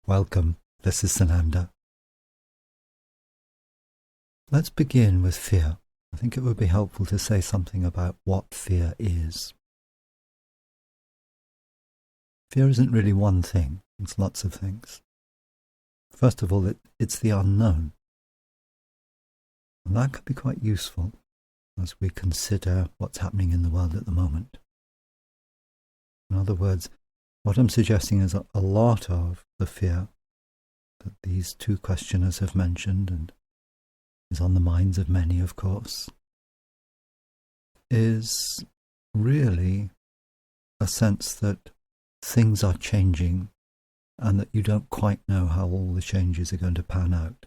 Welcome, this is Sananda. Let's begin with fear. I think it would be helpful to say something about what fear is. Fear isn't really one thing, it's lots of things. First of all, it's the unknown. And that can be quite useful as we consider what's happening in the world at the moment. In other words, what I'm suggesting is a lot of the fear that these two questioners have mentioned, and is on the minds of many, of course, is really a sense that things are changing and that you don't quite know how all the changes are going to pan out.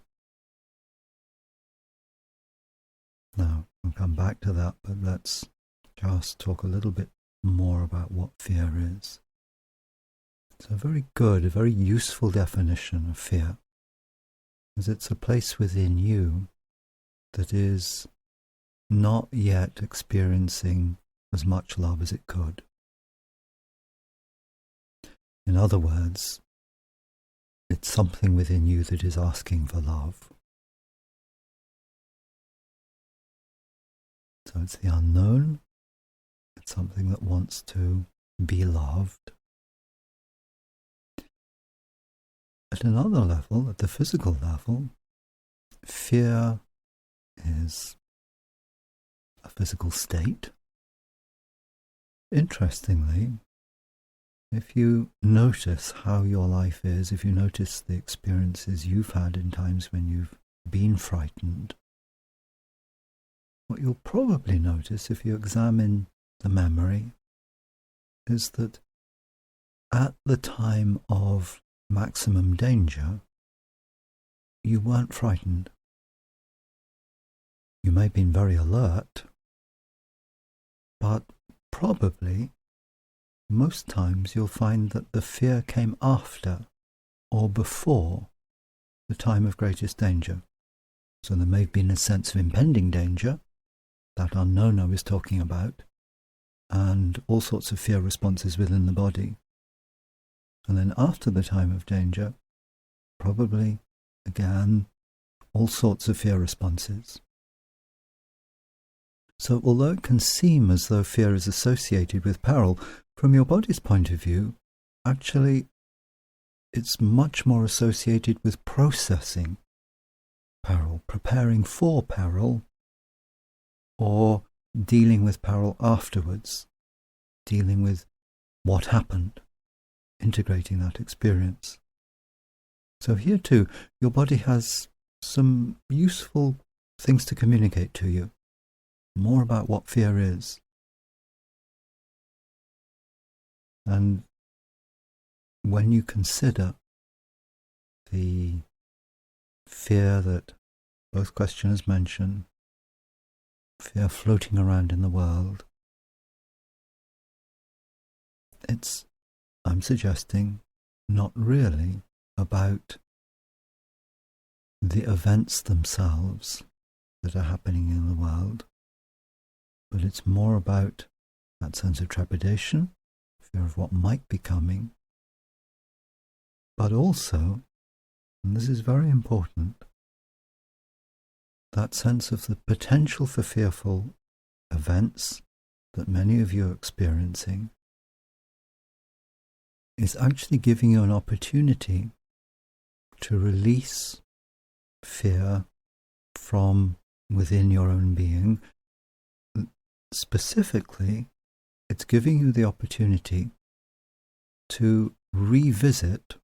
Now, I'll come back to that, but let's just talk a little bit more about what fear is. It's a very good, a very useful definition of fear, as it's a place within you that is not yet experiencing as much love as it could. In other words, it's something within you that is asking for love. So it's the unknown, it's something that wants to be loved. At another level, at the physical level, fear is a physical state. Interestingly, if you notice how your life is, if you notice the experiences you've had in times when you've been frightened, what you'll probably notice if you examine the memory is that at the time of maximum danger, you weren't frightened. You may have been very alert, but probably most times you'll find that the fear came after or before the time of greatest danger. So there may have been a sense of impending danger, that unknown I was talking about, and all sorts of fear responses within the body. And then after the time of danger, probably, again, all sorts of fear responses. So although it can seem as though fear is associated with peril, from your body's point of view, actually it's much more associated with processing peril, preparing for peril, or dealing with peril afterwards, dealing with what happened, integrating that experience. So here too, your body has some useful things to communicate to you, more about what fear is. And when you consider the fear that both questioners mention, fear floating around in the world, it's, I'm suggesting, not really about the events themselves that are happening in the world, but it's more about that sense of trepidation, fear of what might be coming, but also, and this is very important, that sense of the potential for fearful events that many of you are experiencing is actually giving you an opportunity to release fear from within your own being. Specifically, it's giving you the opportunity to revisit,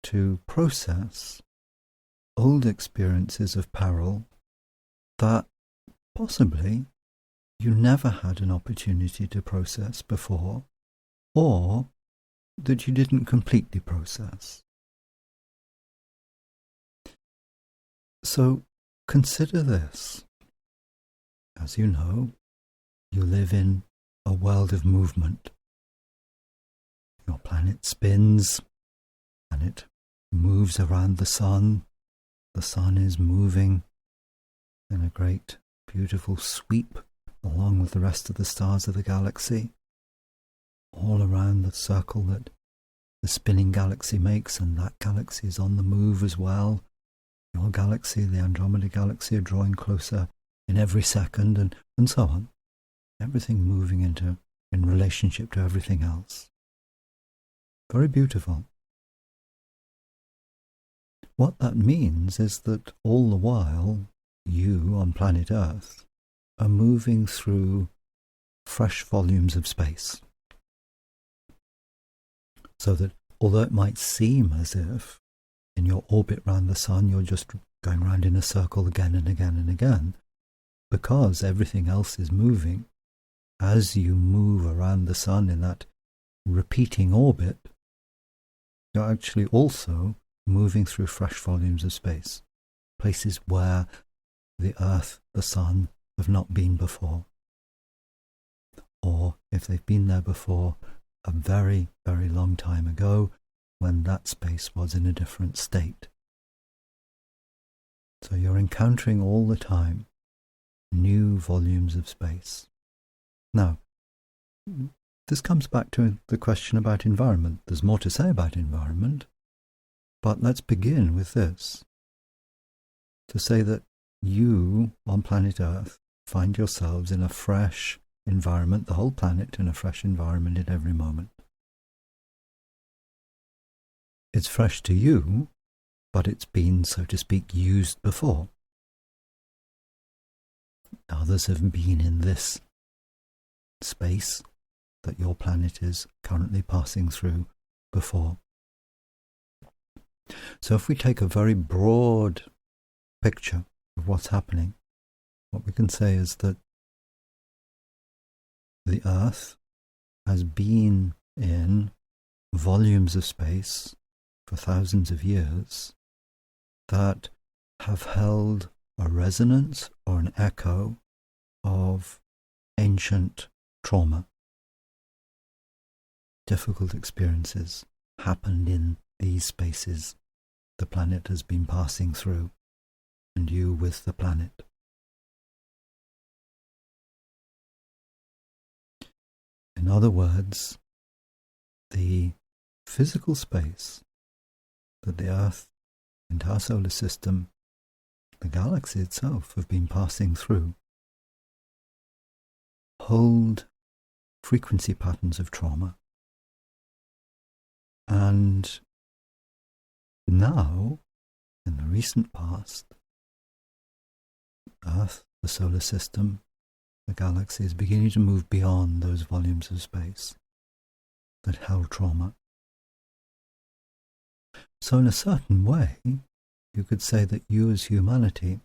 to process old experiences of peril that possibly you never had an opportunity to process before, or that you didn't completely process. So consider this. As you know, you live in a world of movement. Your planet spins and it moves around the sun. The sun is moving in a great, beautiful sweep along with the rest of the stars of the galaxy, all around the circle that the spinning galaxy makes, and that galaxy is on the move as well. Your galaxy, the Andromeda Galaxy, are drawing closer in every second, and so on. Everything moving in relationship to everything else. Very beautiful. What that means is that all the while, you on planet Earth are moving through fresh volumes of space. So that although it might seem as if in your orbit around the sun you're just going round in a circle again and again and again, because everything else is moving, as you move around the sun in that repeating orbit, you're actually also moving through fresh volumes of space, places where the Earth, the sun, have not been before. Or if they've been there before, a very, very long time ago, when that space was in a different state. So you're encountering all the time new volumes of space. Now, this comes back to the question about environment. There's more to say about environment, but let's begin with this. To say that you, on planet Earth, find yourselves in a fresh environment, the whole planet in a fresh environment at every moment. It's fresh to you, but it's been, so to speak, used before. Others have been in this space that your planet is currently passing through before. So if we take a very broad picture of what's happening, what we can say is that the Earth has been in volumes of space for thousands of years that have held a resonance or an echo of ancient trauma. Difficult experiences happened in these spaces the planet has been passing through, and you with the planet. In other words, the physical space that the Earth, the entire solar system, the galaxy itself have been passing through hold frequency patterns of trauma. And now, in the recent past, Earth, the solar system, the galaxy is beginning to move beyond those volumes of space that held trauma. So in a certain way, you could say that you as humanity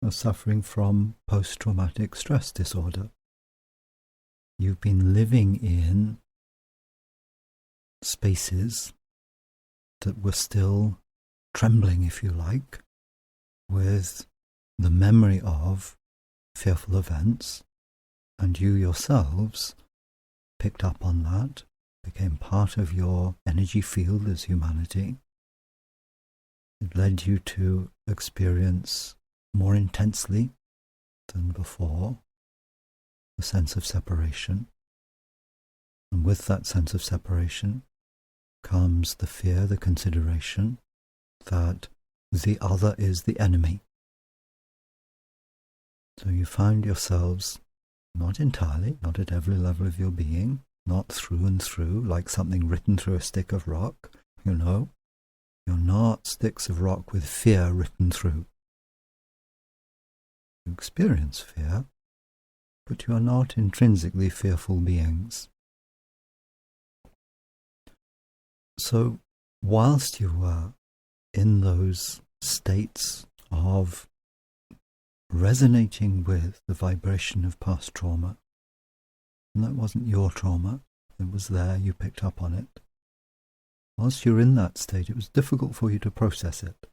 are suffering from post-traumatic stress disorder. You've been living in spaces that were still trembling, if you like, with the memory of fearful events, and you yourselves picked up on that, became part of your energy field as humanity. It led you to experience more intensely than before the sense of separation. And with that sense of separation comes the fear, the consideration that the other is the enemy. So you found yourselves not entirely, not at every level of your being, not through and through, like something written through a stick of rock. You know, you're not sticks of rock with fear written through. You experience fear, but you are not intrinsically fearful beings. So, whilst you were in those states of resonating with the vibration of past trauma, and that wasn't your trauma, it was there, you picked up on it. Whilst you're in that state, it was difficult for you to process it.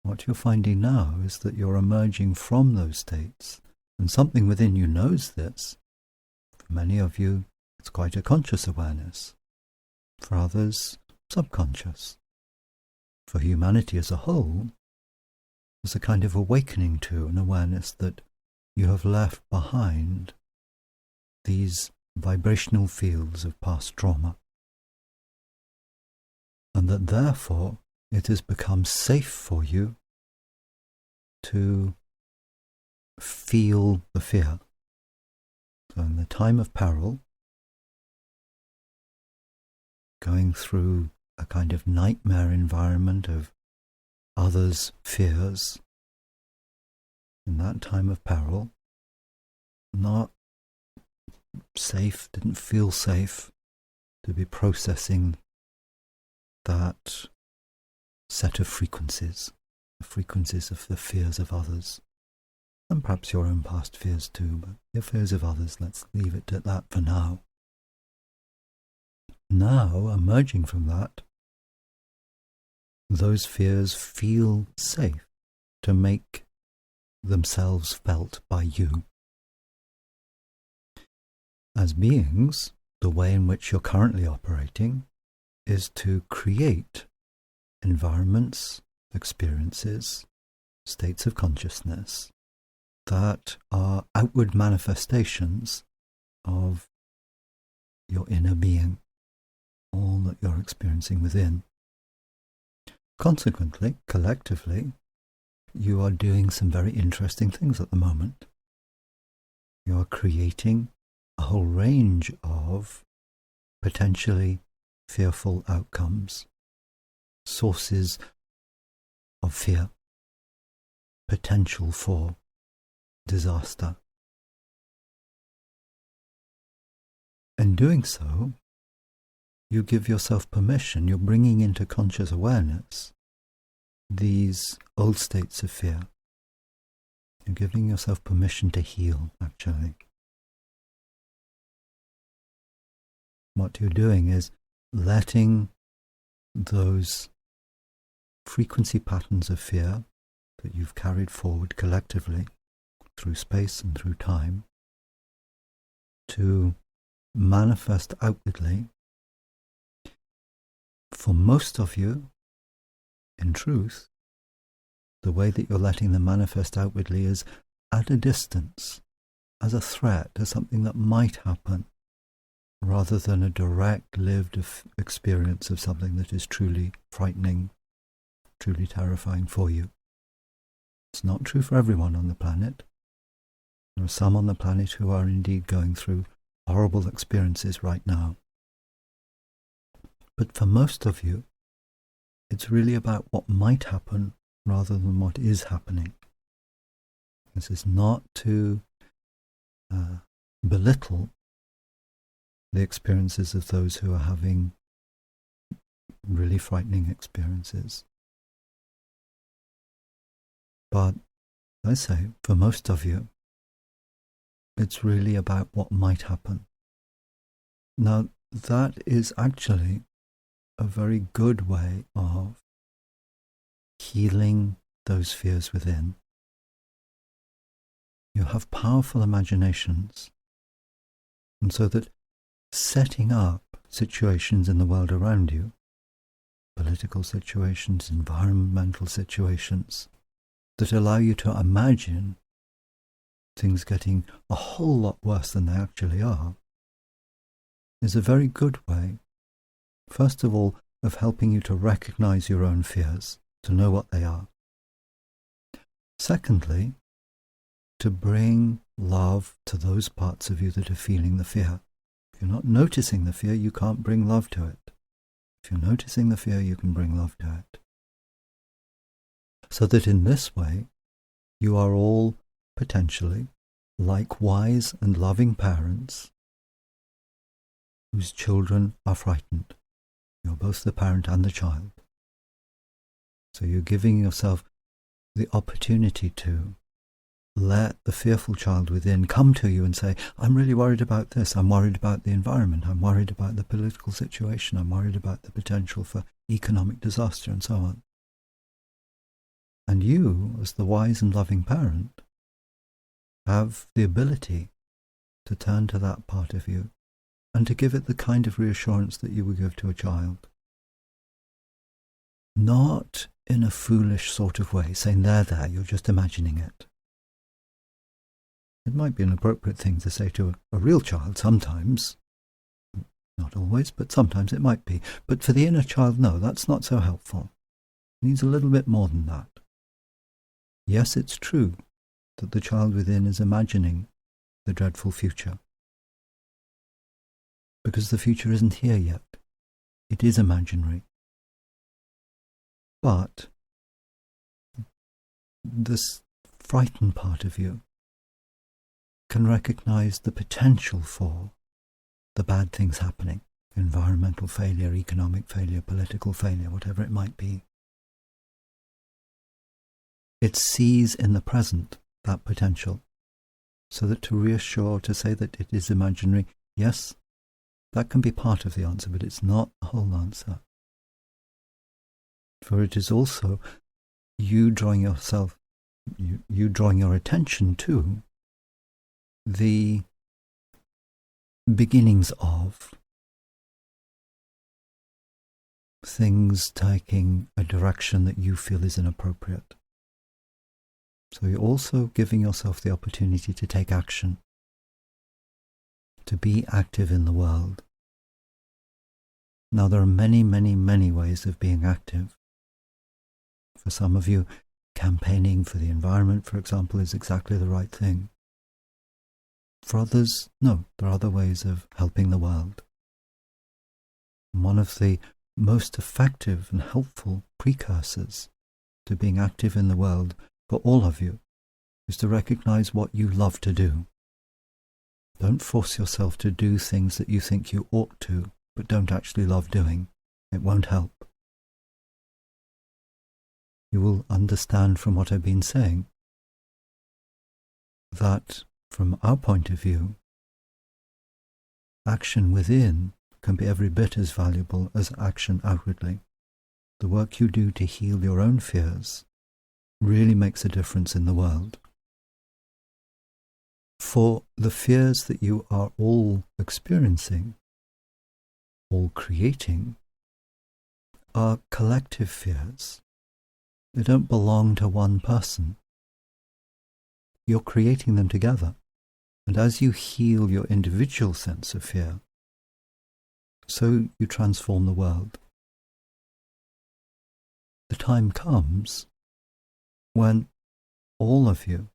What you're finding now is that you're emerging from those states, and something within you knows this. For many of you, it's quite a conscious awareness. For others, subconscious. For humanity as a whole, there's a kind of awakening to an awareness that you have left behind these vibrational fields of past trauma. that therefore it has become safe for you to feel the fear. So in the time of peril, going through a kind of nightmare environment of others' fears, in that time of peril, not safe, didn't feel safe to be processing that set of frequencies, the frequencies of the fears of others, and perhaps your own past fears too, but your fears of others, let's leave it at that for now. Now, emerging from that, those fears feel safe to make themselves felt by you. As beings, the way in which you're currently operating is to create environments, experiences, states of consciousness that are outward manifestations of your inner being, all that you're experiencing within. Consequently, collectively, you are doing some very interesting things at the moment. You are creating a whole range of potentially fearful outcomes, sources of fear, potential for disaster. In doing so, you give yourself permission, you're bringing into conscious awareness these old states of fear. You're giving yourself permission to heal, actually. What you're doing is letting those frequency patterns of fear that you've carried forward collectively through space and through time to manifest outwardly. For most of you, in truth, the way that you're letting them manifest outwardly is at a distance, as a threat, as something that might happen, rather than a direct lived experience of something that is truly frightening, truly terrifying for you. It's not true for everyone on the planet. There are some on the planet who are indeed going through horrible experiences right now. But for most of you, it's really about what might happen rather than what is happening. This is not to belittle the experiences of those who are having really frightening experiences. But, as I say, for most of you, it's really about what might happen. Now, that is actually a very good way of healing those fears within. You have powerful imaginations, and so that setting up situations in the world around you, political situations, environmental situations, that allow you to imagine things getting a whole lot worse than they actually are, is a very good way, first of all, of helping you to recognize your own fears, to know what they are. Secondly, to bring love to those parts of you that are feeling the fear. If you're not noticing the fear, you can't bring love to it. If you're noticing the fear, you can bring love to it. So that in this way, you are all potentially like wise and loving parents whose children are frightened. You're both the parent and the child. So you're giving yourself the opportunity to let the fearful child within come to you and say, I'm really worried about this, I'm worried about the environment, I'm worried about the political situation, I'm worried about the potential for economic disaster and so on. And you, as the wise and loving parent, have the ability to turn to that part of you and to give it the kind of reassurance that you would give to a child. Not in a foolish sort of way, saying, there, you're just imagining it. It might be an appropriate thing to say to a real child sometimes. Not always, but sometimes it might be. But for the inner child, no, that's not so helpful. It needs a little bit more than that. Yes, it's true that the child within is imagining the dreadful future, because the future isn't here yet. It is imaginary. But this frightened part of you can recognize the potential for the bad things happening, environmental failure, economic failure, political failure, whatever it might be. It sees in the present that potential, so that to reassure, to say that it is imaginary, yes, that can be part of the answer, but it's not the whole answer. For it is also you drawing yourself, you drawing your attention to the beginnings of things taking a direction that you feel is inappropriate. So you're also giving yourself the opportunity to take action, to be active in the world. Now there are many, many, many ways of being active. For some of you, campaigning for the environment, for example, is exactly the right thing. For others, no, there are other ways of helping the world. And one of the most effective and helpful precursors to being active in the world for all of you is to recognize what you love to do. Don't force yourself to do things that you think you ought to, but don't actually love doing. It won't help. You will understand from what I've been saying that from our point of view, action within can be every bit as valuable as action outwardly. The work you do to heal your own fears really makes a difference in the world. For the fears that you are all experiencing, all creating, are collective fears. They don't belong to one person. You're creating them together. And as you heal your individual sense of fear, so you transform the world. The time comes when all of you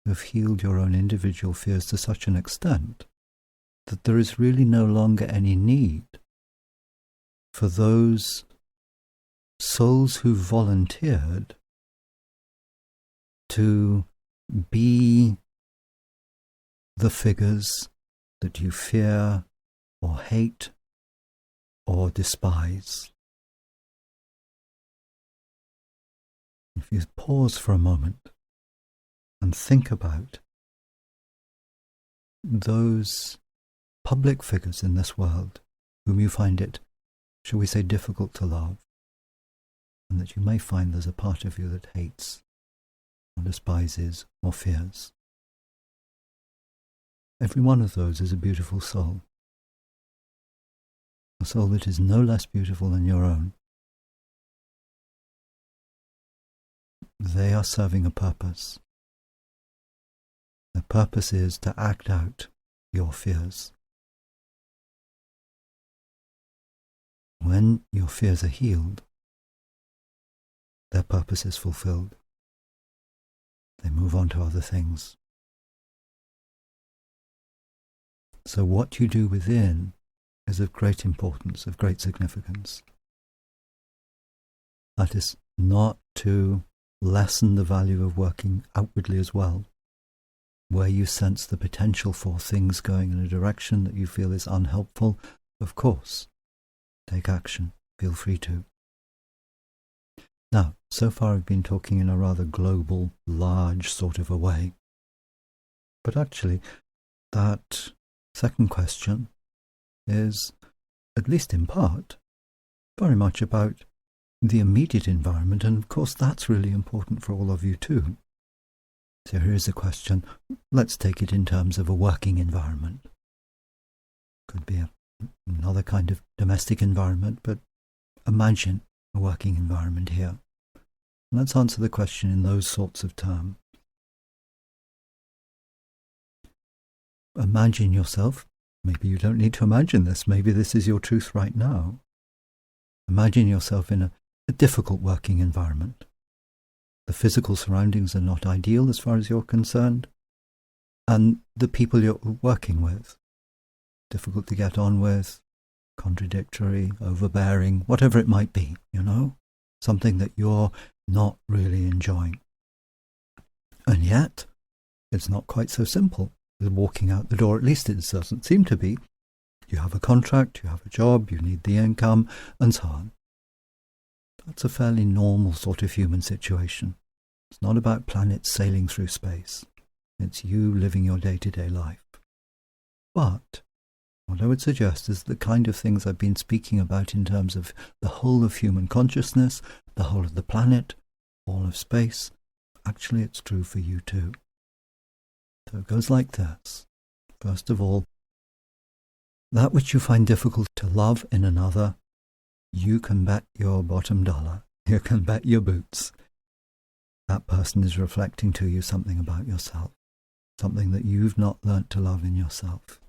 have healed your own individual fears to such an extent that there is really no longer any need for those souls who volunteered to be the figures that you fear or hate or despise. If you pause for a moment and think about those public figures in this world whom you find it, shall we say, difficult to love, and that you may find there's a part of you that hates or despises or fears. Every one of those is a beautiful soul. A soul that is no less beautiful than your own. They are serving a purpose. The purpose is to act out your fears. When your fears are healed, their purpose is fulfilled. They move on to other things. So what you do within is of great importance, of great significance. That is not to lessen the value of working outwardly as well, where you sense the potential for things going in a direction that you feel is unhelpful. Of course, take action. Feel free to. Now, so far I've been talking in a rather global, large sort of a way. But actually, that second question is, at least in part, very much about the immediate environment, and of course that's really important for all of you too. So here's a question. Let's take it in terms of a working environment. Could be another kind of domestic environment, but imagine a working environment here. Let's answer the question in those sorts of terms. Imagine yourself Maybe you don't need to imagine this. Maybe this is your truth right now. Imagine yourself in a difficult working environment. The physical surroundings are not ideal as far as you're concerned, and the people you're working with, difficult to get on with, contradictory, overbearing, whatever it might be, something that you're not really enjoying. And yet, it's not quite so simple as walking out the door. At least it doesn't seem to be. You have a contract, you have a job, you need the income, and so on. That's a fairly normal sort of human situation. It's not about planets sailing through space. It's you living your day-to-day life. But what I would suggest is the kind of things I've been speaking about in terms of the whole of human consciousness, the whole of the planet, all of space, actually it's true for you too. So it goes like this. First of all, that which you find difficult to love in another, you can bet your bottom dollar, you can bet your boots, that person is reflecting to you something about yourself, something that you've not learnt to love in yourself.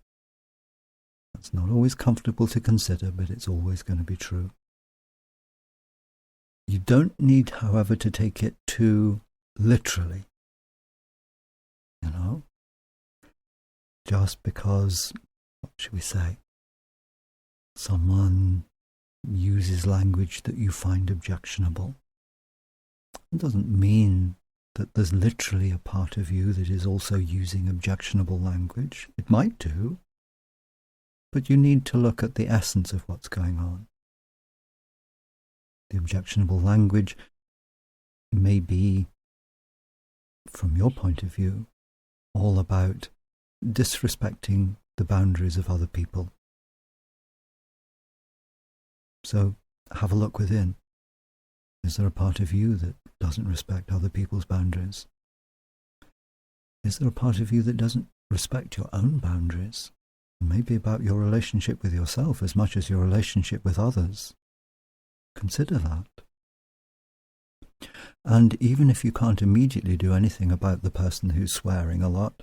That's not always comfortable to consider, but it's always going to be true. You don't need, however, to take it too literally. Just because, what should we say, someone uses language that you find objectionable, it doesn't mean that there's literally a part of you that is also using objectionable language. It might do, but you need to look at the essence of what's going on. The objectionable language may be, from your point of view, all about disrespecting the boundaries of other people. So have a look within. Is there a part of you that doesn't respect other people's boundaries? Is there a part of you that doesn't respect your own boundaries? Maybe about your relationship with yourself as much as your relationship with others. Consider that. And even if you can't immediately do anything about the person who's swearing a lot,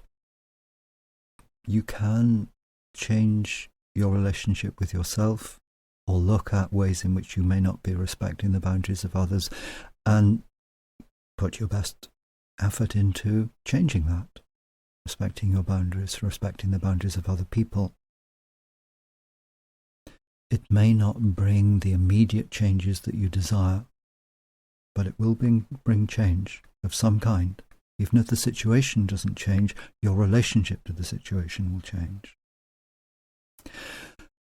you can change your relationship with yourself or look at ways in which you may not be respecting the boundaries of others and put your best effort into changing that, respecting your boundaries, respecting the boundaries of other people. It may not bring the immediate changes that you desire, but it will bring change of some kind. Even if the situation doesn't change, your relationship to the situation will change.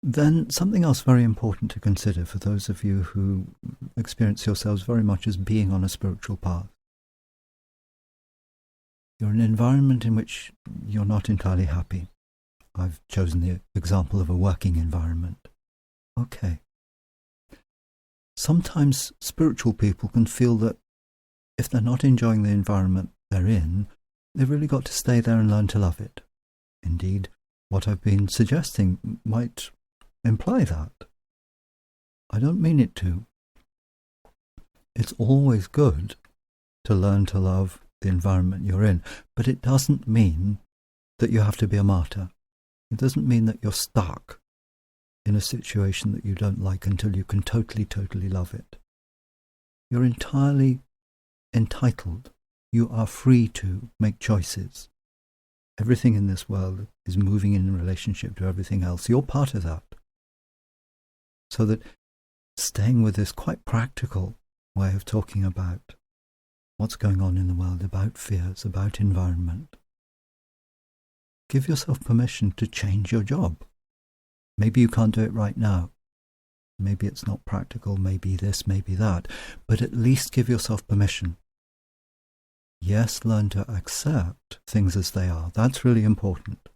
Then something else very important to consider for those of you who experience yourselves very much as being on a spiritual path. You're in an environment in which you're not entirely happy. I've chosen the example of a working environment. Okay. Sometimes spiritual people can feel that if they're not enjoying the environment they're in, they've really got to stay there and learn to love it. Indeed, what I've been suggesting might imply that. I don't mean it to. It's always good to learn to love the environment you're in, but it doesn't mean that you have to be a martyr. It doesn't mean that you're stuck in a situation that you don't like until you can totally love it. You're entirely entitled. You are free to make choices. Everything in this world is moving in relationship to everything else. You're part of that. So that staying with this quite practical way of talking about what's going on in the world, about fears, about environment, give yourself permission to change your job. Maybe you can't do it right now. Maybe it's not practical, maybe this, maybe that, but at least give yourself permission. Yes, learn to accept things as they are. That's really important.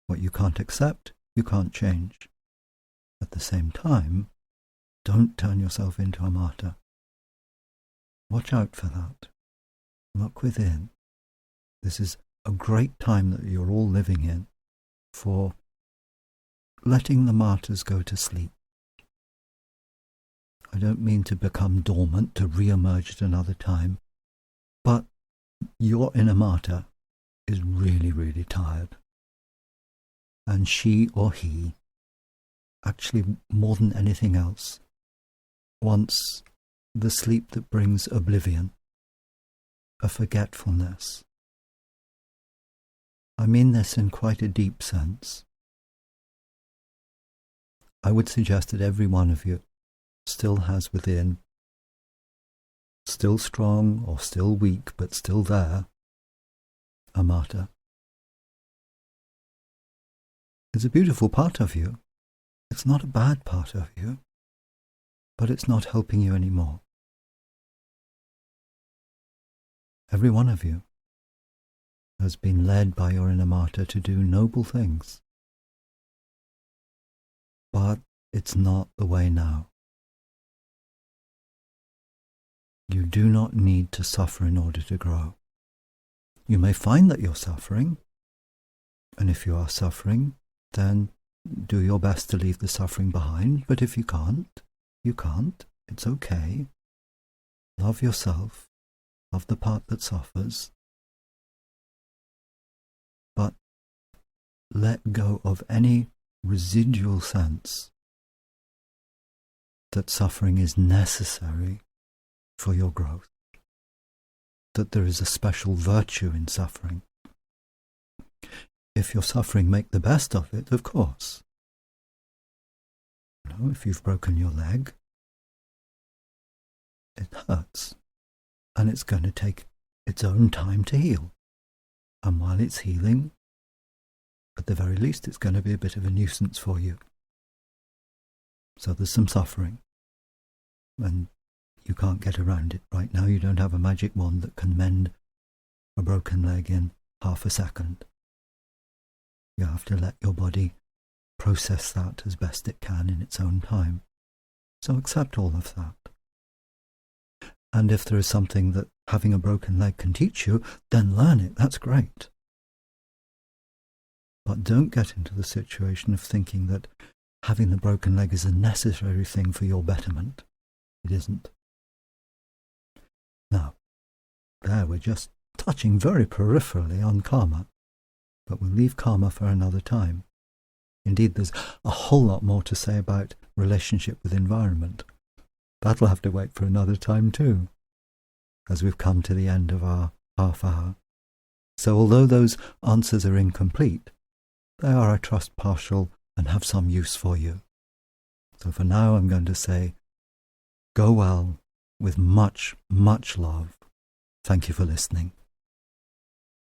What you can't accept, you can't change. At the same time, don't turn yourself into a martyr. Watch out for that. Look within. This is a great time that you're all living in for letting the martyrs go to sleep. I don't mean to become dormant, to re-emerge at another time, but your inner martyr is really tired. and she or he, actually more than anything else, wants the sleep that brings oblivion, a forgetfulness. I mean this in quite a deep sense. I would suggest that every one of you still has within, still strong or still weak, but still there, a mata. It's a beautiful part of you. It's not a bad part of you, but it's not helping you anymore. Every one of you has been led by your inner mata to do noble things. But it's not the way now. You do not need to suffer in order to grow. You may find that you're suffering, and if you are suffering, then do your best to leave the suffering behind. But if you can't, you can't. It's okay. Love yourself. Love the part that suffers. But let go of any residual sense that suffering is necessary for your growth, that there is a special virtue in suffering. If you're suffering, make the best of it, of course. You know, if you've broken your leg, it hurts, and it's going to take its own time to heal. And while it's healing, at the very least, it's going to be a bit of a nuisance for you. So there's some suffering, and you can't get around it. Right now, you don't have a magic wand that can mend a broken leg in half a second. You have to let your body process that as best it can in its own time. So accept all of that. And if there is something that having a broken leg can teach you, then learn it. That's great. But don't get into the situation of thinking that having the broken leg is a necessary thing for your betterment. It isn't. Now, there we're just touching very peripherally on karma, but we'll leave karma for another time. Indeed, there's a whole lot more to say about relationship with environment. That'll have to wait for another time too, as we've come to the end of our half hour. So although those answers are incomplete, they are, I trust, partial and have some use for you. So for now, I'm going to say, go well with much, much love. Thank you for listening.